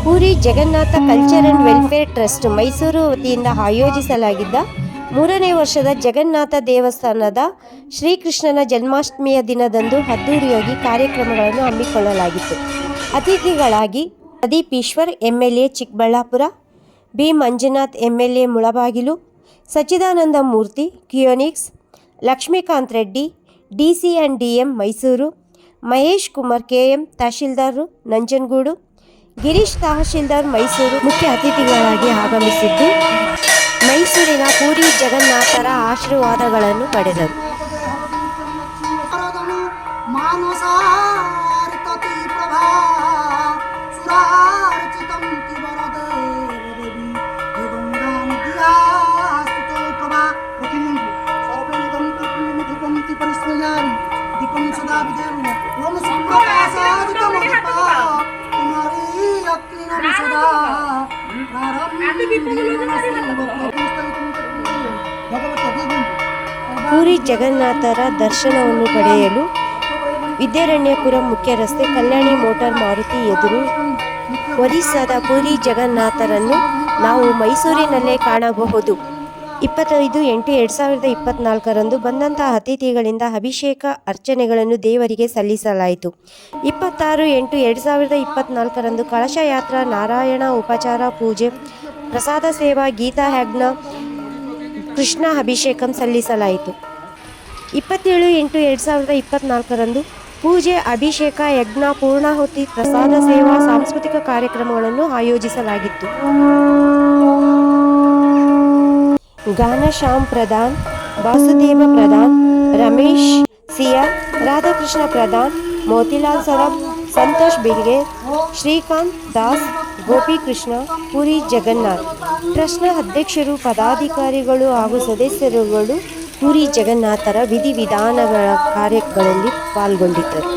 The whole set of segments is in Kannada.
Puri Jagannath culture and welfare trust Mysuru ವತಿಯಿಂದ ಆಯೋಜಿಸಲಾಗಿದ್ದ 3ನೇ ವರ್ಷದ ಜಗನ್ನಾಥ ದೇವಸ್ಥಾನದ ಶ್ರೀಕೃಷ್ಣನ ಜನ್ಮಾಷ್ಟಮಿಯ ದಿನದಂದು ಅದ್ದೂರಿಯಾಗಿ ಕಾರ್ಯಕ್ರಮಗಳನ್ನು ಹಮ್ಮಿಕೊಳ್ಳಲಾಗಿತ್ತು. ಅತಿಥಿಗಳಾಗಿ Pradeep Eshwar MLA Chikkaballapur, B Manjunath MLA Mulbagal, Sachchidananda Murthy Qunix, Lakshmikant Reddy DC and DM Mysore, Mahesh Kumar KM tahsildar Nanjangud, Girish tahsildar Mysore ಮುಖ್ಯ ಅತಿಥಿಗಳಾಗಿ ಆಗಮಿಸಿದ್ದು ಮೈಸೂರಿನ ಪೂರಿ ಜಗನ್ನಾಥರ ಆಶೀರ್ವಾದಗಳನ್ನು ಪಡೆದರು. ಪೂರಿ ಜಗನ್ನಾಥರ ದರ್ಶನವನ್ನು ಪಡೆಯಲು ವಿದ್ಯಾರಣ್ಯಪುರ ಮುಖ್ಯ ರಸ್ತೆ ಕಲ್ಯಾಣಿ ಮೋಟಾರ್ ಮಾರುತಿ ಎದುರು ಒರಿಸ್ಸಾದ ಪೂರಿ ಜಗನ್ನಾಥರನ್ನು ನಾವು ಮೈಸೂರಿನಲ್ಲೇ ಕಾಣಬಹುದು. 25/8/2024 ಬಂದಂತಹ ಅತಿಥಿಗಳಿಂದ ಅಭಿಷೇಕ ಅರ್ಚನೆಗಳನ್ನು ದೇವರಿಗೆ ಸಲ್ಲಿಸಲಾಯಿತು. 26/8/2024 ಕಳಶ ಯಾತ್ರಾ, ನಾರಾಯಣ ಉಪಚಾರ ಪೂಜೆ, ಪ್ರಸಾದ ಸೇವಾ, ಗೀತಾ ಯಜ್ಞ, ಕೃಷ್ಣ ಅಭಿಷೇಕಂ ಸಲ್ಲಿಸಲಾಯಿತು. 27/8/2024 ಪೂಜೆ, ಅಭಿಷೇಕ, ಯಜ್ಞ, ಪೂರ್ಣಾಹುತಿ, ಪ್ರಸಾದ ಸೇವಾ, ಸಾಂಸ್ಕೃತಿಕ ಕಾರ್ಯಕ್ರಮಗಳನ್ನು ಆಯೋಜಿಸಲಾಗಿತ್ತು. ಗಾನ ಶ್ಯಾಮ್ ಪ್ರಧಾನ್, ವಾಸುದೇವ ಪ್ರಧಾನ್, ರಮೇಶ್ ಸಿಆರ್, ರಾಧಾಕೃಷ್ಣ ಪ್ರಧಾನ್, ಮೋತಿಲಾಲ್ ಸರಬ್, ಸಂತೋಷ್ ಬಿಲ್ಗೆ, ಶ್ರೀಕಾಂತ್ ದಾಸ್, ಗೋಪಿಕೃಷ್ಣ, ಪೂರಿ ಜಗನ್ನಾಥ್ ಟ್ರಸ್ಟ್ನ ಅಧ್ಯಕ್ಷರು, ಪದಾಧಿಕಾರಿಗಳು ಹಾಗೂ ಸದಸ್ಯರುಗಳು ಪೂರಿ ಜಗನ್ನಾಥರ ವಿಧಿವಿಧಾನಗಳ ಕಾರ್ಯಗಳಲ್ಲಿ ಪಾಲ್ಗೊಂಡಿದ್ದರು.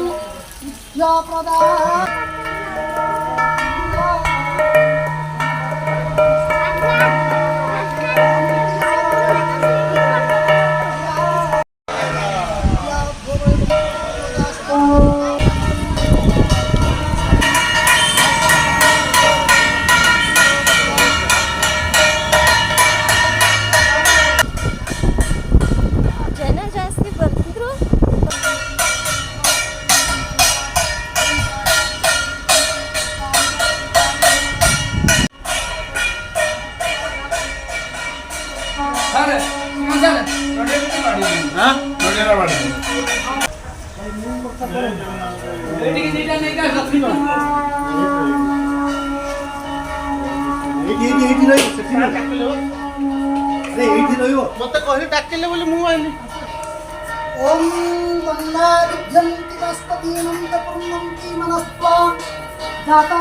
ಮತ್ತೆ कहले डाकिले बोले मु आइली ओम वंदादिभ्यंति वस्पतीनंत पुण्यंति मनस्वा जाता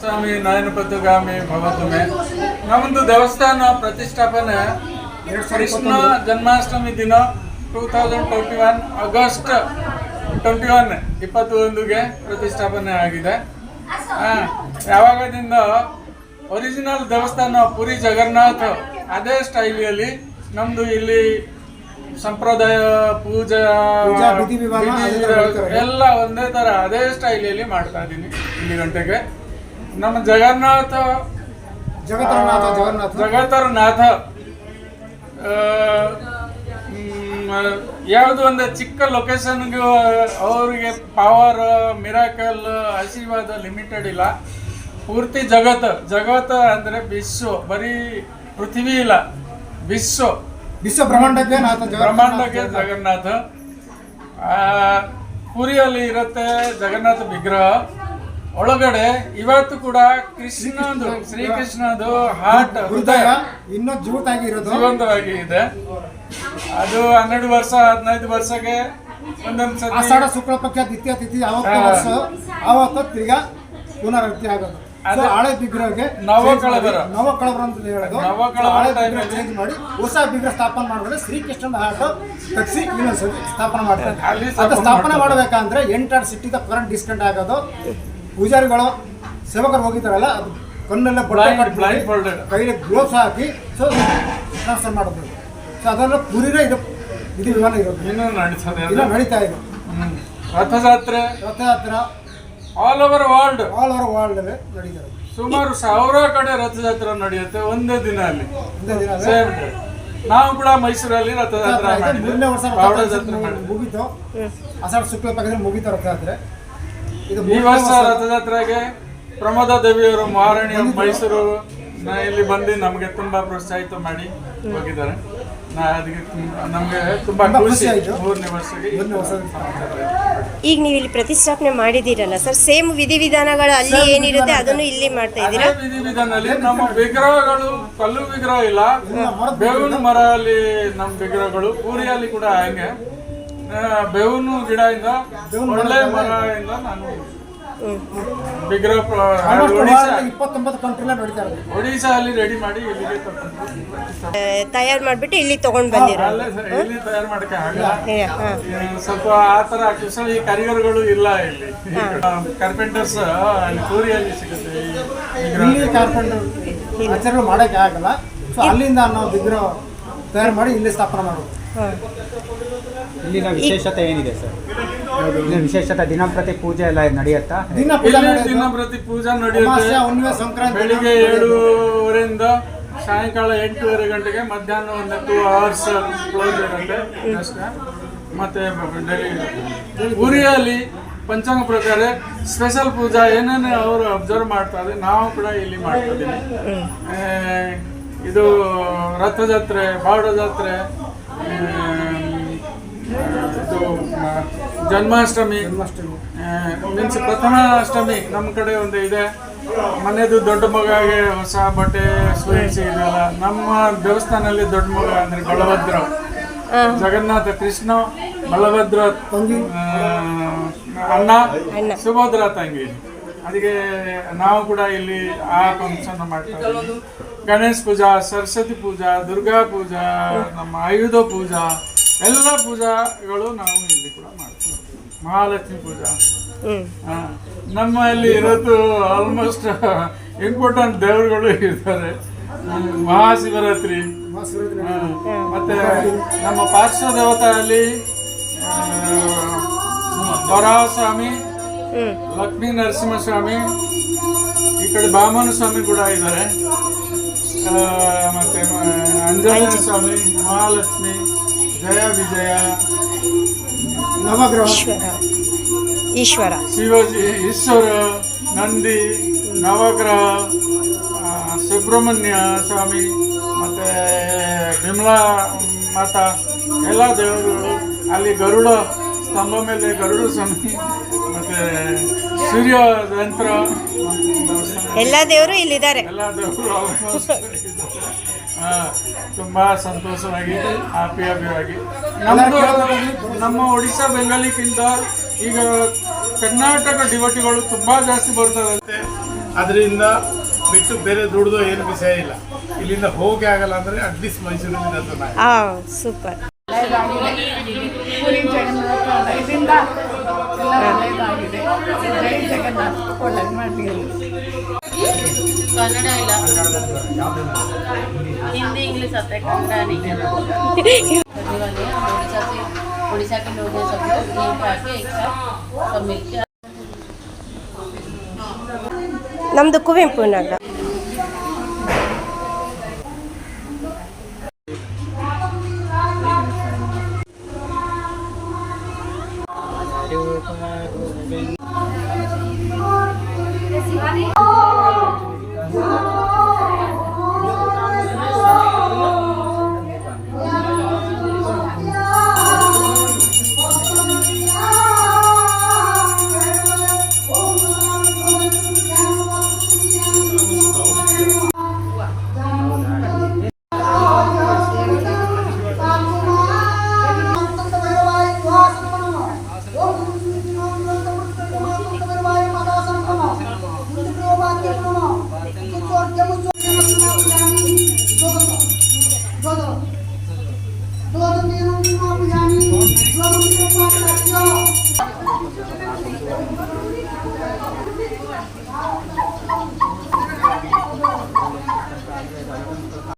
ಸ್ವಾಮಿ ನಯನಪಥಗಾಮಿ ಭವತು ಮೇ. ನಮ್ಮದು ದೇವಸ್ಥಾನ ಪ್ರತಿಷ್ಠಾಪನೆ ಕೃಷ್ಣ ಜನ್ಮಾಷ್ಟಮಿ ದಿನ 2021 ಆಗಸ್ಟ್ 21ಗೆ ಪ್ರತಿಷ್ಠಾಪನೆ ಆಗಿದೆ. ಯಾವಾಗದಿಂದ ಒರಿಜಿನಲ್ ದೇವಸ್ಥಾನ ಪುರಿ ಜಗನ್ನಾಥ ಅದೇ ಸ್ಟೈಲಿಯಲ್ಲಿ ನಮ್ಮದು ಇಲ್ಲಿ ಸಂಪ್ರದಾಯ ಪೂಜಾ ಎಲ್ಲ ಒಂದೇ ಥರ ಅದೇ ಸ್ಟೈಲಿಯಲ್ಲಿ ಮಾಡ್ತಾ ಇದ್ದೀನಿ. ಇಲ್ಲಿ ಗಂಟೆಗೆ ನಮ್ಮ ಜಗನ್ನಾಥ ಯಾವುದು ಒಂದು ಚಿಕ್ಕ ಲೊಕೇಶನ್ಗೆ ಅವರಿಗೆ ಪವರ್ ಮಿರಾಕಲ್ ಆಶೀರ್ವಾದ ಲಿಮಿಟೆಡ್ ಇಲ್ಲ. ಪೂರ್ತಿ ಜಗತ್ತು ಅಂದರೆ ವಿಶ್ವ, ಬರೀ ಪೃಥ್ವಿ ಇಲ್ಲ, ವಿಶ್ವ ಬ್ರಹ್ಮಾಂಡಕ್ಕೆ ಜಗನ್ನಾಥ. ಪುರಿಯಲ್ಲಿ ಇರುತ್ತೆ ಜಗನ್ನಾಥ ವಿಗ್ರಹ. ಒಳಗಡೆ ಇವತ್ತು ಕೂಡ ಕೃಷ್ಣದು, ಶ್ರೀಕೃಷ್ಣದು ಹಾರ್ಟ್ ಹೃದಯ ಇನ್ನೂ ಜೀವಂತವಾಗಿ ಇದೆ. ಅದು 12 ವರ್ಷ 15 ವರ್ಷಕ್ಕೆ ಒಂದೊಂದು ಆಷಾಢ ಶುಕ್ಲ ಪಕ್ಷ ದ್ವಿತೀಯ ತಿಥಿ ಆವತ್ತು ತಿರ್ಗಾ ಪುನರಾವೃತ್ತಿ ಆಗೋದು. ಹಳೆ ವಿಗ್ರಹಕ್ಕೆ ನವಕಳಬರ ಅಂತ ಹೇಳೋದು. ಹಳೆ ವಿಗ್ರಹ ಚೇಂಜ್ ಮಾಡಿ ಹೊಸ ವಿಗ್ರಹ ಸ್ಥಾಪನೆ ಮಾಡಿದ್ರೆ ಶ್ರೀಕೃಷ್ಣನ ಹಾರ್ಟ್ ತಗ್ಸಿ ಇನ್ನೊಂದ್ಸತಿ ಸ್ಥಾಪನೆ ಮಾಡ್ತಾರೆ. ಅದು ಸ್ಥಾಪನೆ ಮಾಡಬೇಕಂದ್ರೆ ಎಂಟರ್ ಸಿಟಿದ ಕರೆಂಟ್ ಡಿಸ್ಕನೆಕ್ಟ್ ಆಗೋದು. ಪೂಜಾರಿಗಳು ಸೇವಕರು ಹೋಗಿದ್ದಾರಲ್ಲ, ಅದು ಕಣ್ಣೆಲ್ಲ ಕೈಲಿ ಗ್ಲೋವ್ಸ್ ಹಾಕಿ ಟ್ರಾನ್ಸ್ಫರ್ ಮಾಡೋದು. ಸೊ ಅದೆಲ್ಲ ಪುರಿನೇ ಇದು ವಿಧಾನ ಇರೋದು, ಇನ್ನೂ ನಡೀತಾ ಇದೆ. ರಥಯಾತ್ರೆ ಆಲ್ ಓವರ್ ವರ್ಲ್ಡ್ ನಡೀತಾರೆ. ಸುಮಾರು 1000 ಕಡೆ ರಥಯಾತ್ರೆ ನಡೆಯುತ್ತೆ ಒಂದೇ ದಿನ ಅಲ್ಲಿ. ಒಂದೇ ದಿನ ಸೇಮ್ ಡೇ. ನಾವು ಕೂಡ ಮೈಸೂರಲ್ಲಿ ರಥಯಾತ್ರೆ ಮಾಡಿದ್ವಿ. ಮುಂದಿನ ವರ್ಷ ಬಾವುಟ ಜಾತ್ರೆ ಮಾಡಿದ್ವಿ. ಮುಗೀತು. ಆಷಾಢ ಶುಕ್ಲ ಪಕ್ಷದಲ್ಲಿ ಮುಗೀತು ರಥಯಾತ್ರೆ. ಈ ವರ್ಷ ರಥಯಾತ್ರೆಗೆ ಪ್ರಮೋದ ದೇವಿಯವರು ಮಹಾರಾಣಿ ಮೈಸೂರು ಇಲ್ಲಿ ಬಂದು ನಮಗೆ ತುಂಬಾ ಪ್ರೋತ್ಸಾಹಿತ ಮಾಡಿ ಹೋಗಿದ್ದಾರೆ. ನಮಗೆ ತುಂಬಾ ಖುಷಿ ಆಯ್ತು. 3ನೇ ವರ್ಷಕ್ಕೆ ಈಗ ನೀವು ಇಲ್ಲಿ ಪ್ರತಿಷ್ಠಾಪನೆ ಮಾಡಿದ್ದೀರಲ್ಲ ಸರ್, ಸೇಮ್ ವಿಧಿವಿಧಾನಗಳು ಅಲ್ಲಿ ಏನಿರುತ್ತೆ ಅದನ್ನು ಇಲ್ಲಿ ಮಾಡ್ತಾ ಇದ್ದೀರಾ? ವಿಧಿವಿಧಾನಲ್ಲಿ ನಮ್ಮ ವಿಗ್ರಹಗಳು ಕಲ್ಲು ವಿಗ್ರಹ ಇಲ್ಲ, ಬೇವಿನ ಮರ ಅಲ್ಲಿ ನಮ್ಮ ವಿಗ್ರಹಗಳು. ಪೂರಿಯಲ್ಲಿ ಕೂಡ ಹಂಗೆ ಬೇವಿನ ಗಿಡದಿಂದ ಒಳ್ಳೆ ಮರದಿಂದ ನಾನು ವಿಗ್ರಹ ಒಡಿಶಾ ಅಲ್ಲಿ ರೆಡಿ ಮಾಡಿ ಇಲ್ಲಿಗೆ ತಯಾರು ಮಾಡಿಬಿಟ್ಟು ಇಲ್ಲಿ ತಗೊಂಡು ಬಂದಿರೋ. ಇಲ್ಲಿ ತಯಾರು ಮಾಡಕ್ಕೆ ಆಗಲ್ಲ, ಸ್ವಲ್ಪ ಆತರ ಕುಶಲಿ ಕಾರಿಗರ್ಗಳು ಇಲ್ಲ ಇಲ್ಲಿ. ಕಾರ್ಪೆಂಟರ್ಸ್ ಅಲ್ಲಿ ಪೂರಿಯಲ್ಲಿ ಸಿಗುತ್ತೆ. ಕಾರ್ಪೆಂಟರ್ ಮಾಡಕ್ಕೆ ಆಗಲ್ಲ, ಸೊ ಅಲ್ಲಿಂದ ನಾವು ವಿಗ್ರಹ ತಯಾರು ಮಾಡಿ ಇಲ್ಲಿ ಸ್ಥಾಪನೆ ಮಾಡೋದು. ಇಲ್ಲಿನ ವಿಶೇಷತೆ ಏನಿದೆ ಸರ್? ಇಲ್ಲಿನ ವಿಶೇಷತೆ ದಿನಂಪ್ರತಿ ಪೂಜೆ ಎಲ್ಲ ನಡೆಯುತ್ತಾ? ದಿನಂಪ್ರತಿ ಪೂಜೆ ನಡೆಯುತ್ತೆ. ಬೆಳಿಗ್ಗೆ 7:30 ಸಾಯಂಕಾಲ 8:30 ಗಂಟೆಗೆ, ಮಧ್ಯಾಹ್ನ ಒಂದು 2 hours ಕ್ಲೋಸ್ ಇರುತ್ತೆ ಅಷ್ಟೇ. ಮತ್ತೆ ಪುರಿಯಲ್ಲಿ ಪಂಚಾಂಗ ಪ್ರಕಾರ ಸ್ಪೆಷಲ್ ಪೂಜಾ ಏನೇನು ಅವರು ಅಬ್ಸರ್ವ್ ಮಾಡ್ತಾರೆ ನಾವು ಕೂಡ ಇಲ್ಲಿ ಮಾಡ್ತಾ ಇದ್ದೀವಿ. ಇದು ರಥಯಾತ್ರೆ, ಬಾವುಟ ಜಾತ್ರೆ, ಇದು ಜನ್ಮಾಷ್ಟಮಿ ಮೀನ್ಸ್ ಪ್ರಥಮಾಷ್ಟಮಿ ನಮ್ಮ ಕಡೆ ಒಂದು ಇದೆ. ಮನೆದು ದೊಡ್ಡ ಮಗಗೆ ಹೊಸ ಬಟ್ಟೆ ಸ್ವೀಟ್ಸ್ ಇದೆಲ್ಲ. ನಮ್ಮ ದೇವಸ್ಥಾನದಲ್ಲಿ ದೊಡ್ಡ ಮಗ ಅಂದ್ರೆ ಬಲಭದ್ರ, ಜಗನ್ನಾಥ ಕೃಷ್ಣ, ಬಲಭದ್ರ ಅಣ್ಣ, ಸುಭದ್ರ ತಂಗಿ. ಅದಕ್ಕೆ ನಾವು ಕೂಡ ಇಲ್ಲಿ ಆ ಫಂಕ್ಷನ್ ಮಾಡ್ತಾ ಇದ್ದೀವಿ. ಗಣೇಶ ಪೂಜಾ, ಸರಸ್ವತಿ ಪೂಜಾ, ದುರ್ಗಾ ಪೂಜಾ, ನಮ್ಮ ಆಯುಧ ಪೂಜಾ, ಎಲ್ಲ ಪೂಜಾಗಳು ನಾವು ಇಲ್ಲಿ ಕೂಡ ಮಾಡ್ತೀವಿ. ಮಹಾಲಕ್ಷ್ಮಿ ಪೂಜಾ ನಮ್ಮಲ್ಲಿ ಇರೋದು ಆಲ್ಮೋಸ್ಟ್ ಇಂಪಾರ್ಟೆಂಟ್ ದೇವರುಗಳು ಇರ್ತಾರೆ. ಮಹಾಶಿವರಾತ್ರಿ, ಮತ್ತೆ ನಮ್ಮ ಪಾರ್ಶ್ವ ದೇವತೆಯಲ್ಲಿ ವರಾಹಸ್ವಾಮಿ, ಲಕ್ಷ್ಮೀ ನರಸಿಂಹಸ್ವಾಮಿ, ಈ ಕಡೆ ಬಾಮನ ಸ್ವಾಮಿ ಕೂಡ ಇದ್ದಾರೆ. ಮತ್ತೆ ಆಂಜನೇಯ ಸ್ವಾಮಿ, ಮಹಾಲಕ್ಷ್ಮಿ, ಜಯ ವಿಜಯ, ನವಗ್ರಹ, ಈಶ್ವರ, ಶಿವಜಿ, ಈಶ್ವರ, ನಂದಿ, ನವಗ್ರಹ, ಸುಬ್ರಹ್ಮಣ್ಯ ಸ್ವಾಮಿ, ಮತ್ತೆ ವಿಮಲಾ ಮಾತಾ, ಎಲ್ಲ ದೇವರುಗಳು. ಅಲ್ಲಿ ಗರುಡ ಸ್ತಂಭ ಮೇಲೆ ಗರುಡ ಸ್ವಾಮಿ, ಮತ್ತೆ ಸೂರ್ಯ ಯಂತ್ರ, ಎಲ್ಲ ದೇವರು ಇಲ್ಲಿದ್ದಾರೆ. ಎಲ್ಲ ದೇವರು ಆಲ್ಮೋಸ್ಟ್ ತುಂಬಾ ಸಂತೋಷವಾಗಿ ಹ್ಯಾಪಿಯಾಗಿ. ನಮ್ಮ ಒಡಿಶಾ ಬೆಂಗಾಲಿಗಿಂತ ಈಗ ಕರ್ನಾಟಕ ಡಿವೋಟಿಗಳು ತುಂಬಾ ಜಾಸ್ತಿ ಬರ್ತಾರಂತೆ. ಅದರಿಂದ ಬಿಟ್ಟು ಬೇರೆ ದುಡ್ದು ಏನು ವಿಷಯ ಇಲ್ಲ. ಇಲ್ಲಿಂದ ಹೋಗಿ ಆಗಲ್ಲ ಅಂದ್ರೆ ಅಟ್ಲೀಸ್ಟ್ ಮೈಸೂರಿನಿಂದ ಸೂಪರ್. ಪುರಿ ಜಗನ್ನಾಥ ಇದರಿಂದ ಒಳ್ಳೆಯದಾಗಿದೆ. ಜೈ ಜಗನ್ನಾಥ ಒಳ್ಳೆದು ಮಾಡಲಿ. ಕನ್ನಡ ಇಲ್ಲ, हिंदी इंग्लिश आता है, कन्नड़ा नहीं है। उड़ीसा के लोग हैं, सब लोग यहीं पे आके एक साथ सब मिलके. ನಮ್ಮದು ಕುವೆಂಪು ನಗರ. Dua